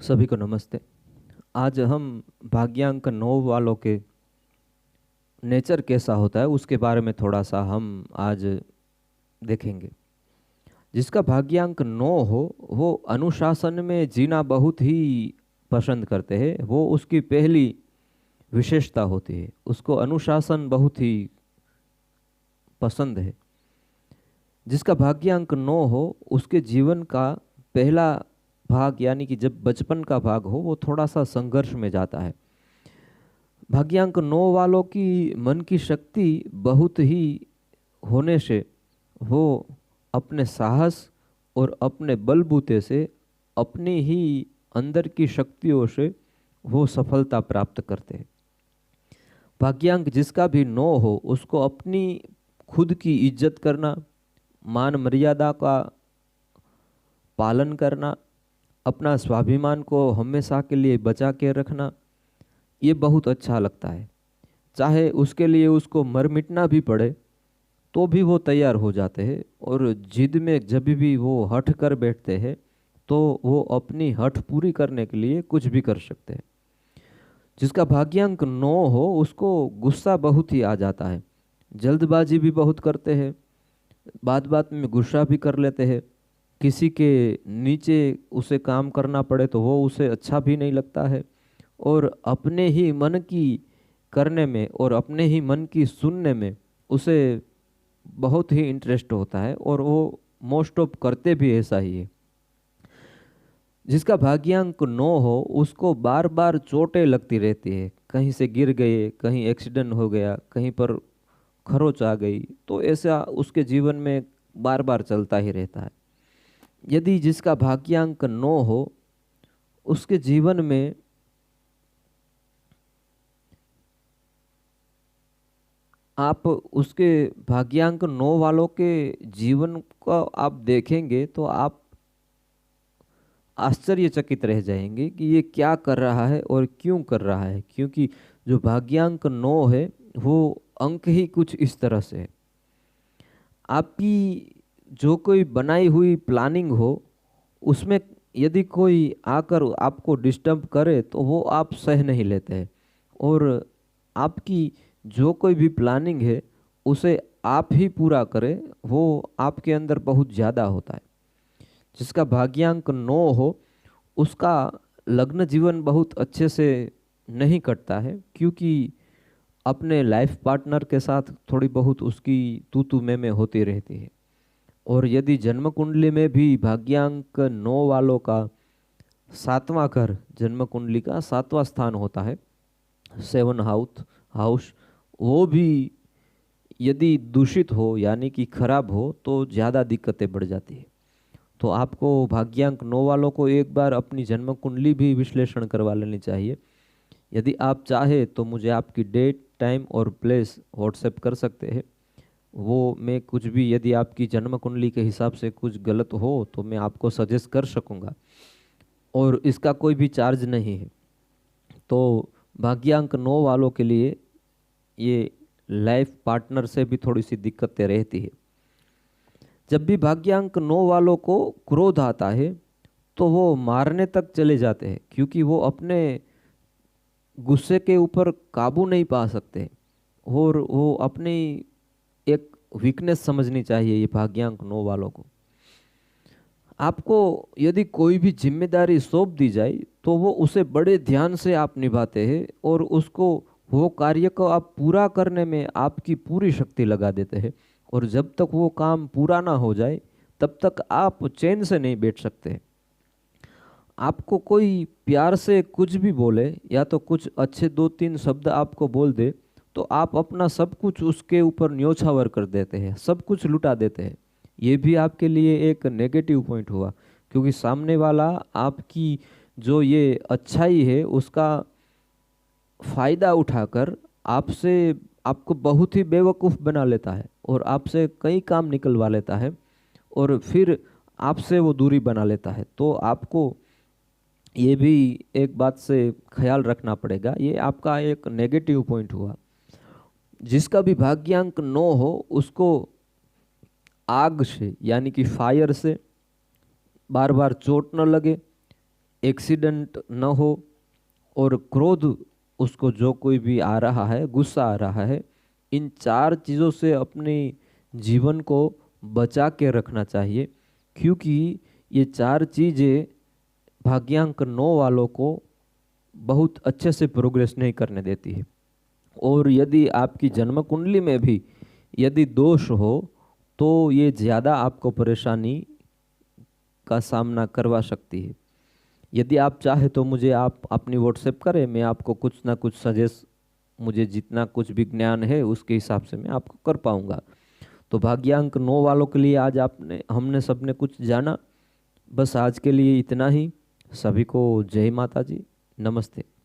सभी को नमस्ते। आज हम भाग्यांक 9 वालों के नेचर कैसा होता है उसके बारे में थोड़ा सा हम आज देखेंगे। जिसका भाग्यांक 9 हो वो अनुशासन में जीना बहुत ही पसंद करते हैं। वो उसकी पहली विशेषता होती है, उसको अनुशासन बहुत ही पसंद है। जिसका भाग्यांक 9 हो उसके जीवन का पहला भाग यानी कि जब बचपन का भाग हो वो थोड़ा सा संघर्ष में जाता है। भाग्यांक 9 वालों की मन की शक्ति बहुत ही होने से वो अपने साहस और अपने बलबूते से अपनी ही अंदर की शक्तियों से वो सफलता प्राप्त करते हैं। भाग्यांक जिसका भी 9 हो उसको अपनी खुद की इज्जत करना, मान मर्यादा का पालन करना, अपना स्वाभिमान को हमेशा के लिए बचा के रखना, ये बहुत अच्छा लगता है। चाहे उसके लिए उसको मर मिटना भी पड़े तो भी वो तैयार हो जाते हैं। और जिद में जब भी वो हठ कर बैठते हैं तो वो अपनी हठ पूरी करने के लिए कुछ भी कर सकते हैं। जिसका भाग्यांक 9 हो उसको गुस्सा बहुत ही आ जाता है, जल्दबाजी भी बहुत करते हैं, बात बात में गुस्सा भी कर लेते हैं। किसी के नीचे उसे काम करना पड़े तो वो उसे अच्छा भी नहीं लगता है। और अपने ही मन की करने में और अपने ही मन की सुनने में उसे बहुत ही इंटरेस्ट होता है और वो मोस्ट ऑफ करते भी ऐसा ही है। जिसका भाग्यांक 9 हो उसको बार बार चोटें लगती रहती है, कहीं से गिर गए, कहीं एक्सीडेंट हो गया, कहीं पर खरोच आ गई, तो ऐसा उसके जीवन में बार बार चलता ही रहता है। यदि जिसका भाग्यांक 9 हो उसके जीवन में आप उसके भाग्यांक 9 वालों के जीवन को आप देखेंगे तो आप आश्चर्यचकित रह जाएंगे कि ये क्या कर रहा है और क्यों कर रहा है। क्योंकि जो भाग्यांक 9 है वो अंक ही कुछ इस तरह से है। आपकी जो कोई बनाई हुई प्लानिंग हो उसमें यदि कोई आकर आपको डिस्टर्ब करे तो वो आप सह नहीं लेते हैं। और आपकी जो कोई भी प्लानिंग है उसे आप ही पूरा करें, वो आपके अंदर बहुत ज़्यादा होता है। जिसका भाग्यांक 9 हो उसका लग्न जीवन बहुत अच्छे से नहीं कटता है, क्योंकि अपने लाइफ पार्टनर के साथ थोड़ी बहुत उसकी तू तू मैं होती रहती है। और यदि जन्म कुंडली में भी भाग्यांक 9 वालों का 7वां घर जन्म कुंडली का 7वां स्थान होता है, 7th हाउस, वो भी यदि दूषित हो यानी कि खराब हो तो ज़्यादा दिक्कतें बढ़ जाती है। तो आपको भाग्यांक 9 वालों को एक बार अपनी जन्म कुंडली भी विश्लेषण करवा लेनी चाहिए। यदि आप चाहे तो मुझे आपकी डेट, टाइम और प्लेस व्हाट्सएप कर सकते हैं। वो मैं कुछ भी यदि आपकी जन्म कुंडली के हिसाब से कुछ गलत हो तो मैं आपको सजेस्ट कर सकूंगा और इसका कोई भी चार्ज नहीं है। तो भाग्यांक 9 वालों के लिए ये लाइफ पार्टनर से भी थोड़ी सी दिक्कतें रहती है। जब भी भाग्यांक 9 वालों को क्रोध आता है तो वो मारने तक चले जाते हैं, क्योंकि वो अपने गुस्से के ऊपर काबू नहीं पा सकते। और वो अपनी एक वीकनेस समझनी चाहिए ये भाग्यांक 9 वालों को। आपको यदि कोई भी जिम्मेदारी सौंप दी जाए तो वो उसे बड़े ध्यान से आप निभाते हैं और उसको वो कार्य को आप पूरा करने में आपकी पूरी शक्ति लगा देते हैं। और जब तक वो काम पूरा ना हो जाए तब तक आप चैन से नहीं बैठ सकते। आपको कोई प्यार से कुछ भी बोले या तो कुछ अच्छे 2-3 शब्द आपको बोल दे तो आप अपना सब कुछ उसके ऊपर न्योछावर कर देते हैं, सब कुछ लुटा देते हैं। ये भी आपके लिए एक नेगेटिव पॉइंट हुआ, क्योंकि सामने वाला आपकी जो ये अच्छाई है उसका फ़ायदा उठाकर आपसे आपको बहुत ही बेवकूफ़ बना लेता है और आपसे कई काम निकलवा लेता है और फिर आपसे वो दूरी बना लेता है। तो आपको ये भी एक बात से ख्याल रखना पड़ेगा, ये आपका एक नेगेटिव पॉइंट हुआ। जिसका भी भाग्यांक 9 हो उसको आग से यानी कि फायर से बार बार चोट न लगे, एक्सीडेंट न हो, और क्रोध उसको जो कोई भी आ रहा है, गुस्सा आ रहा है, इन 4 चीज़ों से अपने जीवन को बचा के रखना चाहिए, क्योंकि ये 4 चीज़ें भाग्यांक 9 वालों को बहुत अच्छे से प्रोग्रेस नहीं करने देती है। और यदि आपकी जन्म कुंडली में भी यदि दोष हो तो ये ज़्यादा आपको परेशानी का सामना करवा सकती है। यदि आप चाहे तो मुझे आप अपनी व्हाट्सएप करें, मैं आपको कुछ ना कुछ सजेस्ट, मुझे जितना कुछ भी ज्ञान है उसके हिसाब से मैं आपको कर पाऊंगा। तो भाग्यांक 9 वालों के लिए आज हमने सबने कुछ जाना। बस आज के लिए इतना ही। सभी को जय माता जी, नमस्ते।